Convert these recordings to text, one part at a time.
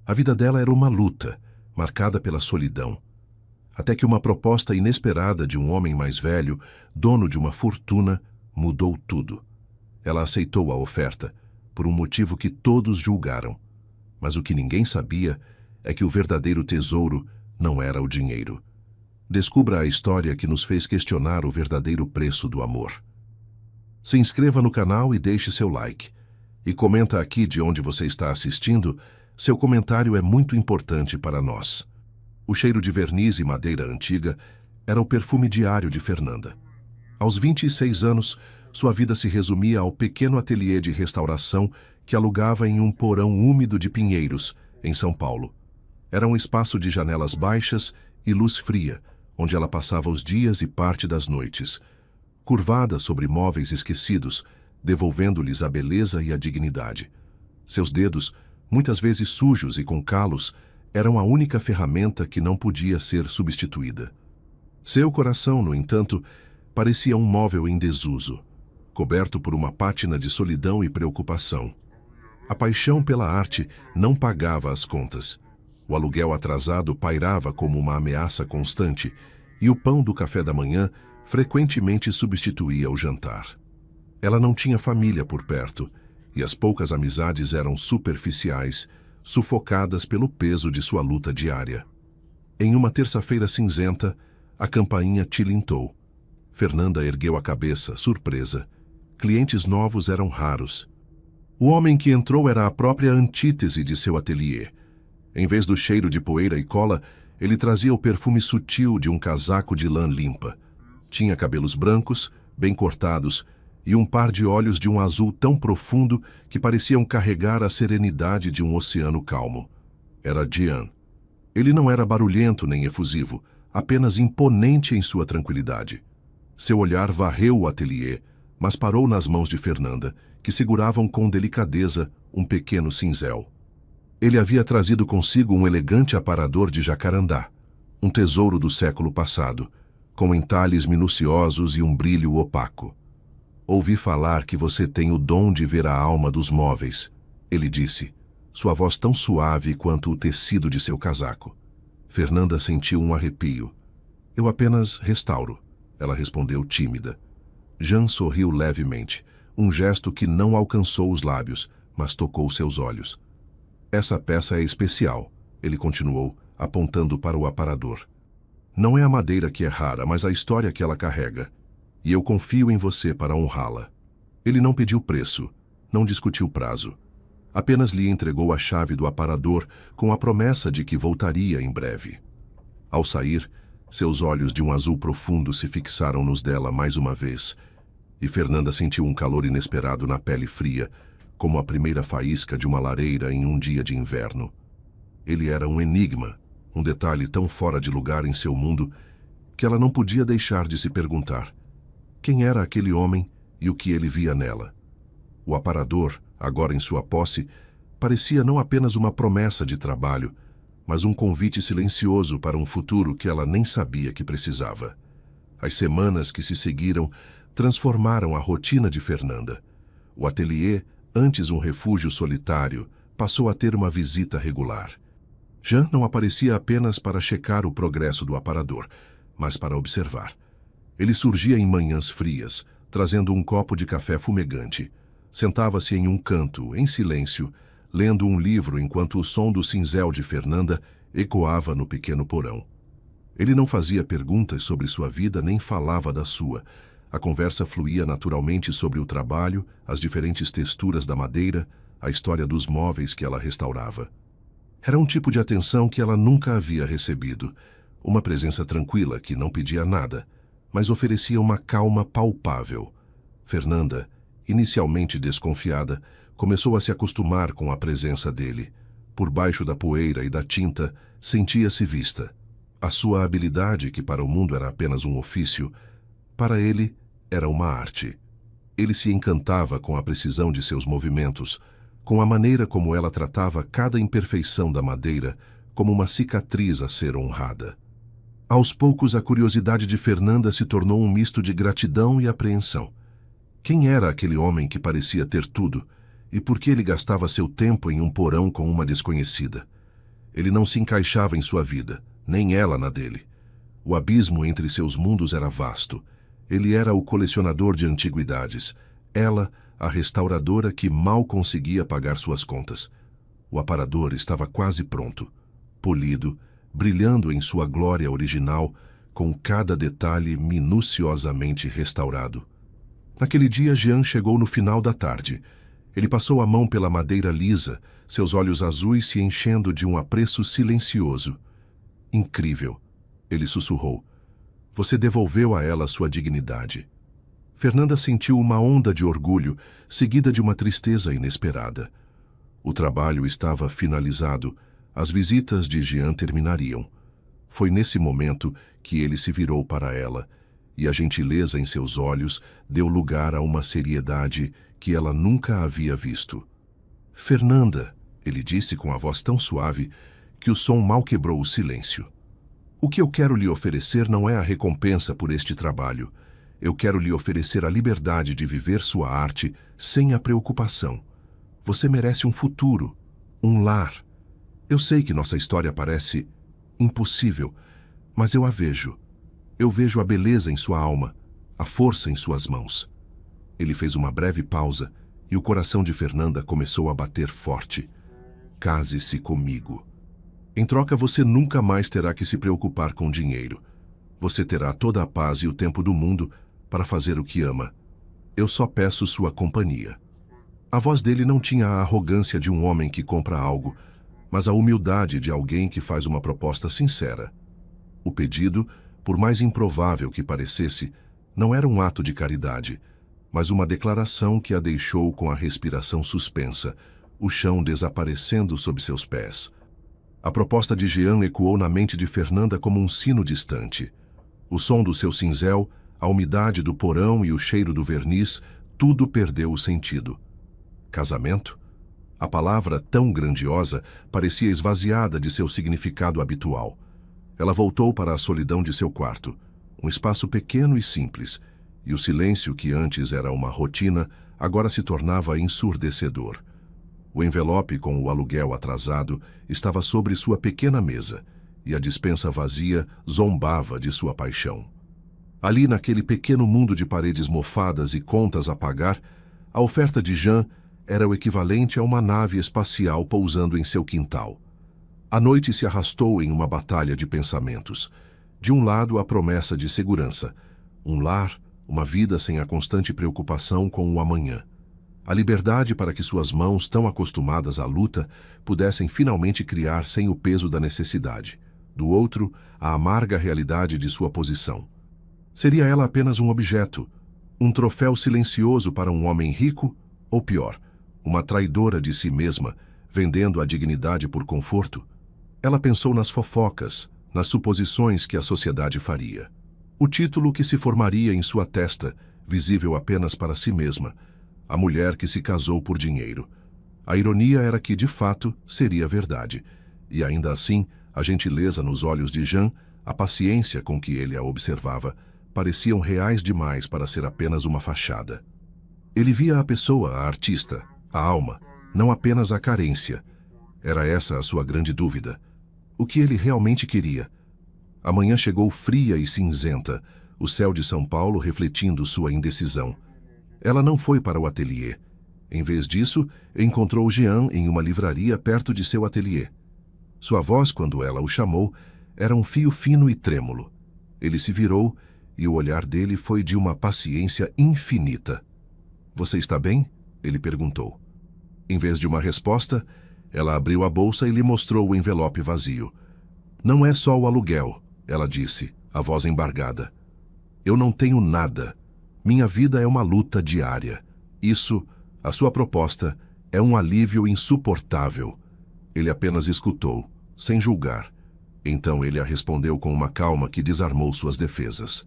A vida dela era uma luta, marcada pela solidão. Até que uma proposta inesperada de um homem mais velho, dono de uma fortuna, mudou tudo. Ela aceitou a oferta, por um motivo que todos julgaram. Mas o que ninguém sabia é que o verdadeiro tesouro não era o dinheiro. Descubra a história que nos fez questionar o verdadeiro preço do amor. Se inscreva no canal e deixe seu like. E comenta aqui de onde você está assistindo. Seu comentário é muito importante para nós. O cheiro de verniz e madeira antiga era o perfume diário de Fernanda. Aos 26 anos, sua vida se resumia ao pequeno ateliê de restauração que alugava em um porão úmido de Pinheiros, em São Paulo. Era um espaço de janelas baixas e luz fria, onde ela passava os dias e parte das noites, curvada sobre móveis esquecidos, devolvendo-lhes a beleza e a dignidade. Seus dedos, muitas vezes sujos e com calos, eram a única ferramenta que não podia ser substituída. Seu coração, no entanto, parecia um móvel em desuso, coberto por uma pátina de solidão e preocupação. A paixão pela arte não pagava as contas. O aluguel atrasado pairava como uma ameaça constante, e o pão do café da manhã frequentemente substituía o jantar. Ela não tinha família por perto, e as poucas amizades eram superficiais, sufocadas pelo peso de sua luta diária. Em uma terça-feira cinzenta, a campainha tilintou. Fernanda ergueu a cabeça, surpresa. Clientes novos eram raros. O homem que entrou era a própria antítese de seu ateliê. Em vez do cheiro de poeira e cola, ele trazia o perfume sutil de um casaco de lã limpa. Tinha cabelos brancos, bem cortados, e um par de olhos de um azul tão profundo que pareciam carregar a serenidade de um oceano calmo. Era Jean. Ele não era barulhento nem efusivo, apenas imponente em sua tranquilidade. Seu olhar varreu o ateliê, mas parou nas mãos de Fernanda, que seguravam com delicadeza um pequeno cinzel. Ele havia trazido consigo um elegante aparador de jacarandá, um tesouro do século passado, com entalhes minuciosos e um brilho opaco. Ouvi falar que você tem o dom de ver a alma dos móveis, ele disse, sua voz tão suave quanto o tecido de seu casaco. Fernanda sentiu um arrepio. Eu apenas restauro, ela respondeu tímida. Jean sorriu levemente, um gesto que não alcançou os lábios, mas tocou seus olhos. Essa peça é especial, ele continuou, apontando para o aparador. Não é a madeira que é rara, mas a história que ela carrega. E eu confio em você para honrá-la. Ele não pediu preço, não discutiu prazo. Apenas lhe entregou a chave do aparador com a promessa de que voltaria em breve. Ao sair, seus olhos de um azul profundo se fixaram nos dela mais uma vez, e Fernanda sentiu um calor inesperado na pele fria, como a primeira faísca de uma lareira em um dia de inverno. Ele era um enigma, um detalhe tão fora de lugar em seu mundo, que ela não podia deixar de se perguntar quem era aquele homem e o que ele via nela. O aparador, agora em sua posse, parecia não apenas uma promessa de trabalho, mas um convite silencioso para um futuro que ela nem sabia que precisava. As semanas que se seguiram transformaram a rotina de Fernanda. O ateliê, antes um refúgio solitário, passou a ter uma visita regular. Jean não aparecia apenas para checar o progresso do aparador, mas para observar. Ele surgia em manhãs frias, trazendo um copo de café fumegante. Sentava-se em um canto, em silêncio, lendo um livro enquanto o som do cinzel de Fernanda ecoava no pequeno porão. Ele não fazia perguntas sobre sua vida nem falava da sua. A conversa fluía naturalmente sobre o trabalho, as diferentes texturas da madeira, a história dos móveis que ela restaurava. Era um tipo de atenção que ela nunca havia recebido, uma presença tranquila que não pedia nada, mas oferecia uma calma palpável. Fernanda, inicialmente desconfiada, começou a se acostumar com a presença dele. Por baixo da poeira e da tinta, sentia-se vista. A sua habilidade, que para o mundo era apenas um ofício, para ele era uma arte. Ele se encantava com a precisão de seus movimentos, com a maneira como ela tratava cada imperfeição da madeira como uma cicatriz a ser honrada. Aos poucos, a curiosidade de Fernanda se tornou um misto de gratidão e apreensão. Quem era aquele homem que parecia ter tudo, e por que ele gastava seu tempo em um porão com uma desconhecida? Ele não se encaixava em sua vida, nem ela na dele. O abismo entre seus mundos era vasto. Ele era o colecionador de antiguidades. Ela, a restauradora que mal conseguia pagar suas contas. O aparador estava quase pronto, polido, brilhando em sua glória original, com cada detalhe minuciosamente restaurado. Naquele dia, Jean chegou no final da tarde. Ele passou a mão pela madeira lisa, seus olhos azuis se enchendo de um apreço silencioso. Incrível, ele sussurrou. Você devolveu a ela sua dignidade. Fernanda sentiu uma onda de orgulho, seguida de uma tristeza inesperada. O trabalho estava finalizado, as visitas de Jean terminariam. Foi nesse momento que ele se virou para ela, e a gentileza em seus olhos deu lugar a uma seriedade que ela nunca havia visto. Fernanda, ele disse com a voz tão suave que o som mal quebrou o silêncio. O que eu quero lhe oferecer não é a recompensa por este trabalho. Eu quero lhe oferecer a liberdade de viver sua arte sem a preocupação. Você merece um futuro, um lar. Eu sei que nossa história parece impossível, mas eu a vejo. Eu vejo a beleza em sua alma, a força em suas mãos. Ele fez uma breve pausa e o coração de Fernanda começou a bater forte. Case-se comigo. Em troca, você nunca mais terá que se preocupar com dinheiro. Você terá toda a paz e o tempo do mundo para fazer o que ama. Eu só peço sua companhia. A voz dele não tinha a arrogância de um homem que compra algo, mas a humildade de alguém que faz uma proposta sincera. O pedido, por mais improvável que parecesse, não era um ato de caridade, mas uma declaração que a deixou com a respiração suspensa, o chão desaparecendo sob seus pés. A proposta de Jean ecoou na mente de Fernanda como um sino distante. O som do seu cinzel, a umidade do porão e o cheiro do verniz, tudo perdeu o sentido. Casamento? A palavra, tão grandiosa, parecia esvaziada de seu significado habitual. Ela voltou para a solidão de seu quarto, um espaço pequeno e simples, e o silêncio que antes era uma rotina, agora se tornava ensurdecedor. O envelope com o aluguel atrasado estava sobre sua pequena mesa, e a despensa vazia zombava de sua paixão. Ali, naquele pequeno mundo de paredes mofadas e contas a pagar, a oferta de Jean era o equivalente a uma nave espacial pousando em seu quintal. A noite se arrastou em uma batalha de pensamentos. De um lado, a promessa de segurança, um lar, uma vida sem a constante preocupação com o amanhã. A liberdade para que suas mãos, tão acostumadas à luta, pudessem finalmente criar sem o peso da necessidade. Do outro, a amarga realidade de sua posição. Seria ela apenas um objeto, um troféu silencioso para um homem rico, ou pior, uma traidora de si mesma, vendendo a dignidade por conforto? Ela pensou nas fofocas, nas suposições que a sociedade faria. O título que se formaria em sua testa, visível apenas para si mesma, a mulher que se casou por dinheiro. A ironia era que, de fato, seria verdade. E ainda assim, a gentileza nos olhos de Jean, a paciência com que ele a observava, pareciam reais demais para ser apenas uma fachada. Ele via a pessoa, a artista, a alma, não apenas a carência. Era essa a sua grande dúvida. O que ele realmente queria? A manhã chegou fria e cinzenta, o céu de São Paulo refletindo sua indecisão. Ela não foi para o ateliê. Em vez disso, encontrou Jean em uma livraria perto de seu ateliê. Sua voz, quando ela o chamou, era um fio fino e trêmulo. Ele se virou e o olhar dele foi de uma paciência infinita. Você está bem? Ele perguntou. Em vez de uma resposta, ela abriu a bolsa e lhe mostrou o envelope vazio. Não é só o aluguel, ela disse, a voz embargada. Eu não tenho nada. Minha vida é uma luta diária. Isso, a sua proposta, é um alívio insuportável. Ele apenas escutou, sem julgar. Então ele a respondeu com uma calma que desarmou suas defesas.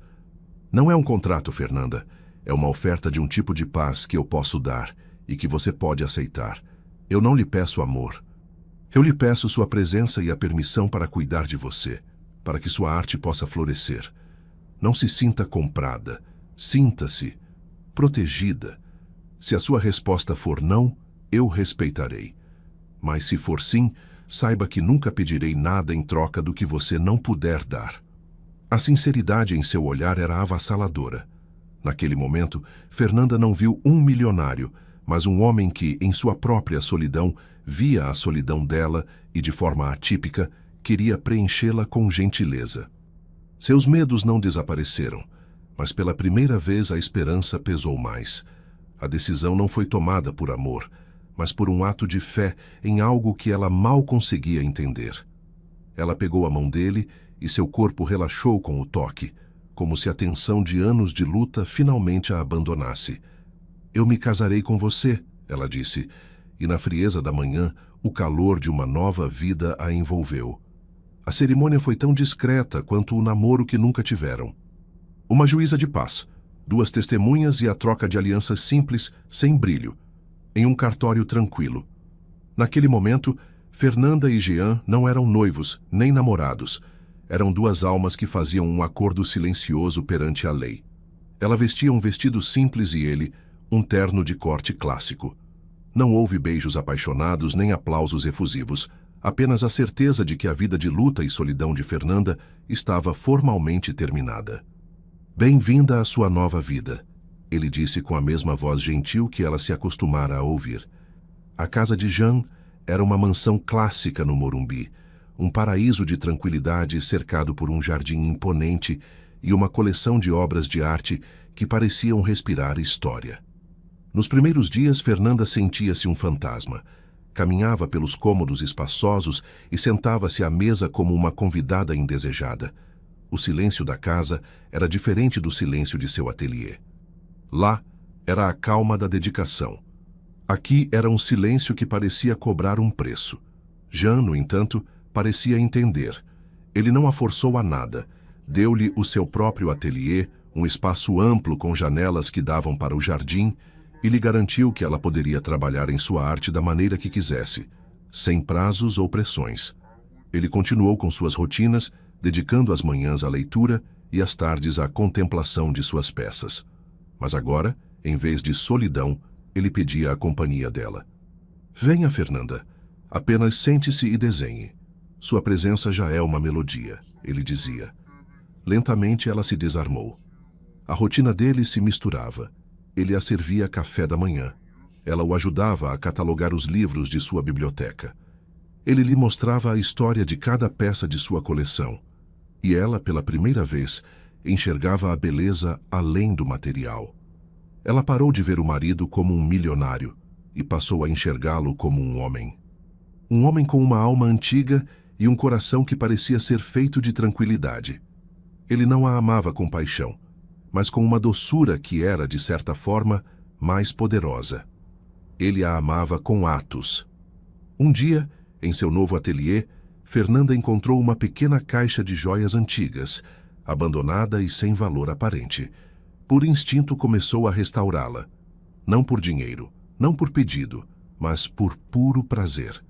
Não é um contrato, Fernanda. É uma oferta de um tipo de paz que eu posso dar e que você pode aceitar. Eu não lhe peço amor. Eu lhe peço sua presença e a permissão para cuidar de você, para que sua arte possa florescer. Não se sinta comprada. Sinta-se protegida. Se a sua resposta for não, eu respeitarei. Mas se for sim, saiba que nunca pedirei nada em troca do que você não puder dar. A sinceridade em seu olhar era avassaladora. Naquele momento, Fernanda não viu um milionário, mas um homem que, em sua própria solidão, via a solidão dela e, de forma atípica, queria preenchê-la com gentileza. Seus medos não desapareceram, mas pela primeira vez a esperança pesou mais. A decisão não foi tomada por amor, mas por um ato de fé em algo que ela mal conseguia entender. Ela pegou a mão dele e seu corpo relaxou com o toque, como se a tensão de anos de luta finalmente a abandonasse. "Eu me casarei com você", ela disse, e na frieza da manhã, o calor de uma nova vida a envolveu. A cerimônia foi tão discreta quanto o namoro que nunca tiveram. Uma juíza de paz, 2 testemunhas e a troca de alianças simples, sem brilho, em um cartório tranquilo. Naquele momento, Fernanda e Jean não eram noivos, nem namorados. Eram 2 almas que faziam um acordo silencioso perante a lei. Ela vestia um vestido simples e ele, um terno de corte clássico. Não houve beijos apaixonados nem aplausos efusivos, apenas a certeza de que a vida de luta e solidão de Fernanda estava formalmente terminada. "Bem-vinda à sua nova vida", ele disse com a mesma voz gentil que ela se acostumara a ouvir. A casa de Jean era uma mansão clássica no Morumbi, um paraíso de tranquilidade cercado por um jardim imponente e uma coleção de obras de arte que pareciam respirar história. Nos primeiros dias, Fernanda sentia-se um fantasma. Caminhava pelos cômodos espaçosos e sentava-se à mesa como uma convidada indesejada. O silêncio da casa era diferente do silêncio de seu ateliê. Lá era a calma da dedicação. Aqui era um silêncio que parecia cobrar um preço. Jean, no entanto, parecia entender. Ele não a forçou a nada. Deu-lhe o seu próprio ateliê, um espaço amplo com janelas que davam para o jardim, e lhe garantiu que ela poderia trabalhar em sua arte da maneira que quisesse, sem prazos ou pressões. Ele continuou com suas rotinas, dedicando as manhãs à leitura e as tardes à contemplação de suas peças. Mas agora, em vez de solidão, ele pedia a companhia dela. "Venha, Fernanda. Apenas sente-se e desenhe. Sua presença já é uma melodia", ele dizia. Lentamente ela se desarmou. A rotina dele se misturava. Ele a servia café da manhã. Ela o ajudava a catalogar os livros de sua biblioteca. Ele lhe mostrava a história de cada peça de sua coleção. E ela, pela primeira vez, enxergava a beleza além do material. Ela parou de ver o marido como um milionário e passou a enxergá-lo como um homem. Um homem com uma alma antiga e um coração que parecia ser feito de tranquilidade. Ele não a amava com paixão, mas com uma doçura que era, de certa forma, mais poderosa. Ele a amava com atos. Um dia, em seu novo ateliê, Fernanda encontrou uma pequena caixa de joias antigas, abandonada e sem valor aparente. Por instinto começou a restaurá-la. Não por dinheiro, não por pedido, mas por puro prazer.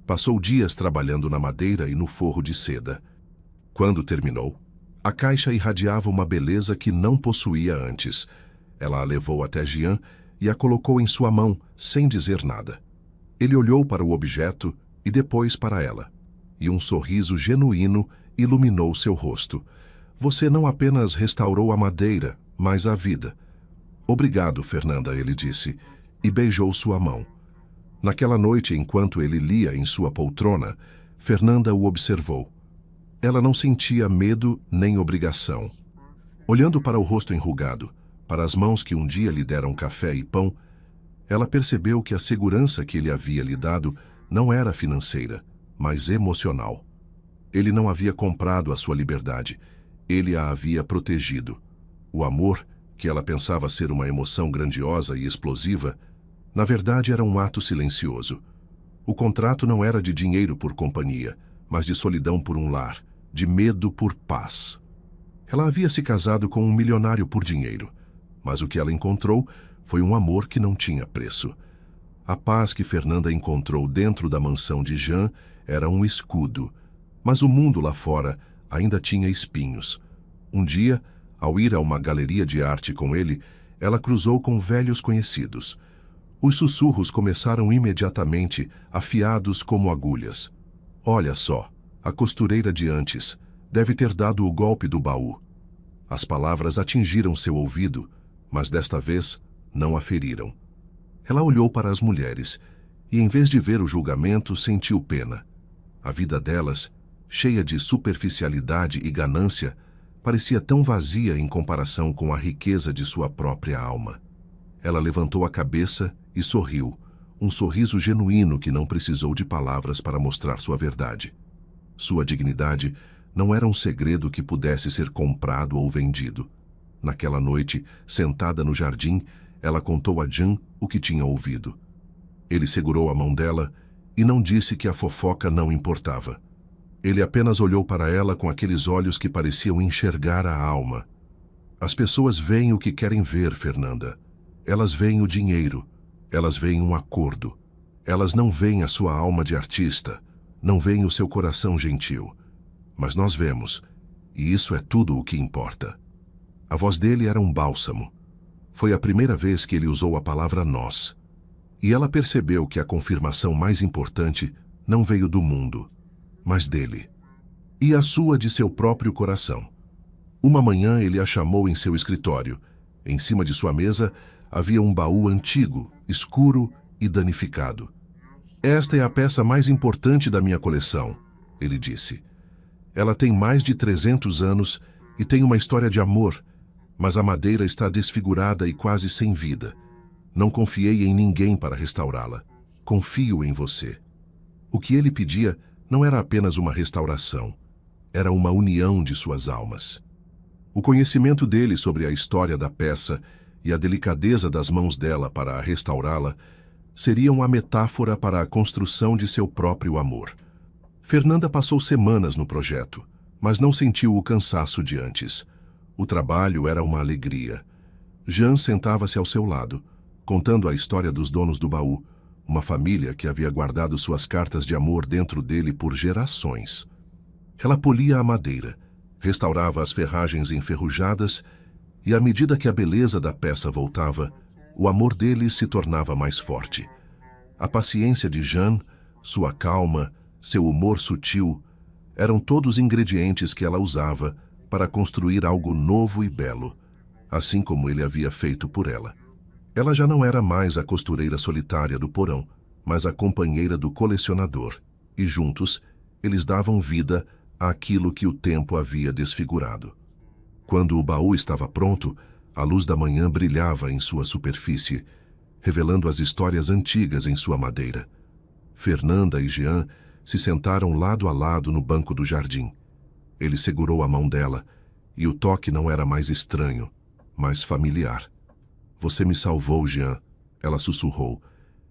Passou dias trabalhando na madeira e no forro de seda. Quando terminou, a caixa irradiava uma beleza que não possuía antes. Ela a levou até Jean e a colocou em sua mão, sem dizer nada. Ele olhou para o objeto e depois para ela, e um sorriso genuíno iluminou seu rosto. "Você não apenas restaurou a madeira, mas a vida." "Obrigado, Fernanda", ele disse, e beijou sua mão. Naquela noite, enquanto ele lia em sua poltrona, Fernanda o observou. Ela não sentia medo nem obrigação. Olhando para o rosto enrugado, para as mãos que um dia lhe deram café e pão, ela percebeu que a segurança que ele havia lhe dado não era financeira, mas emocional. Ele não havia comprado a sua liberdade, ele a havia protegido. O amor, que ela pensava ser uma emoção grandiosa e explosiva, na verdade era um ato silencioso. O contrato não era de dinheiro por companhia, mas de solidão por um lar, de medo por paz. Ela havia se casado com um milionário por dinheiro, mas o que ela encontrou foi um amor que não tinha preço. A paz que Fernanda encontrou dentro da mansão de Jean era um escudo, mas o mundo lá fora ainda tinha espinhos. Um dia, ao ir a uma galeria de arte com ele, ela cruzou com velhos conhecidos. Os sussurros começaram imediatamente, afiados como agulhas. Olha só, a costureira de antes deve ter dado o golpe do baú. As palavras atingiram seu ouvido, mas desta vez não a feriram. Ela olhou para as mulheres e, em vez de ver o julgamento, sentiu pena. A vida delas, cheia de superficialidade e ganância, parecia tão vazia em comparação com a riqueza de sua própria alma. Ela levantou a cabeça e sorriu, um sorriso genuíno que não precisou de palavras para mostrar sua verdade. Sua dignidade não era um segredo que pudesse ser comprado ou vendido. Naquela noite, sentada no jardim, ela contou a Jean o que tinha ouvido. Ele segurou a mão dela e não disse que a fofoca não importava. Ele apenas olhou para ela com aqueles olhos que pareciam enxergar a alma. As pessoas veem o que querem ver, Fernanda. Elas veem o dinheiro. Elas veem um acordo. Elas não veem a sua alma de artista. Não veem o seu coração gentil. Mas nós vemos, e isso é tudo o que importa. A voz dele era um bálsamo. Foi a primeira vez que ele usou a palavra nós. E ela percebeu que a confirmação mais importante não veio do mundo, mas dele. E a sua de seu próprio coração. Uma manhã ele a chamou em seu escritório. Em cima de sua mesa havia um baú antigo, escuro e danificado. Esta é a peça mais importante da minha coleção, ele disse. Ela tem mais de 300 anos e tem uma história de amor, mas a madeira está desfigurada e quase sem vida. Não confiei em ninguém para restaurá-la. Confio em você. O que ele pedia não era apenas uma restauração, era uma união de suas almas. O conhecimento dele sobre a história da peça e a delicadeza das mãos dela para a restaurá-la seriam a metáfora para a construção de seu próprio amor. Fernanda passou semanas no projeto, mas não sentiu o cansaço de antes. O trabalho era uma alegria. Jean sentava-se ao seu lado, contando a história dos donos do baú, uma família que havia guardado suas cartas de amor dentro dele por gerações. Ela polia a madeira, restaurava as ferragens enferrujadas e, à medida que a beleza da peça voltava, o amor dele se tornava mais forte. A paciência de Jean, sua calma, seu humor sutil, eram todos ingredientes que ela usava para construir algo novo e belo, assim como ele havia feito por ela. Ela já não era mais a costureira solitária do porão, mas a companheira do colecionador, e juntos eles davam vida àquilo que o tempo havia desfigurado. Quando o baú estava pronto, a luz da manhã brilhava em sua superfície, revelando as histórias antigas em sua madeira. Fernanda e Jean se sentaram lado a lado no banco do jardim. Ele segurou a mão dela, e o toque não era mais estranho, mas familiar. Você me salvou, Jean, ela sussurrou,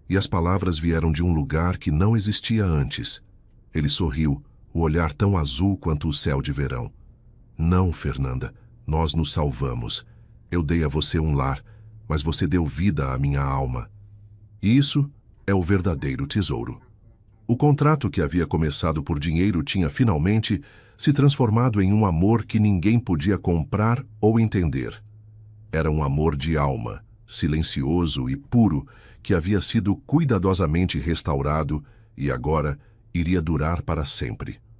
e as palavras vieram de um lugar que não existia antes. Ele sorriu, o olhar tão azul quanto o céu de verão. Não, Fernanda, nós nos salvamos. Eu dei a você um lar, mas você deu vida à minha alma. E isso é o verdadeiro tesouro. O contrato que havia começado por dinheiro tinha finalmente se transformado em um amor que ninguém podia comprar ou entender. Era um amor de alma, silencioso e puro, que havia sido cuidadosamente restaurado e agora iria durar para sempre.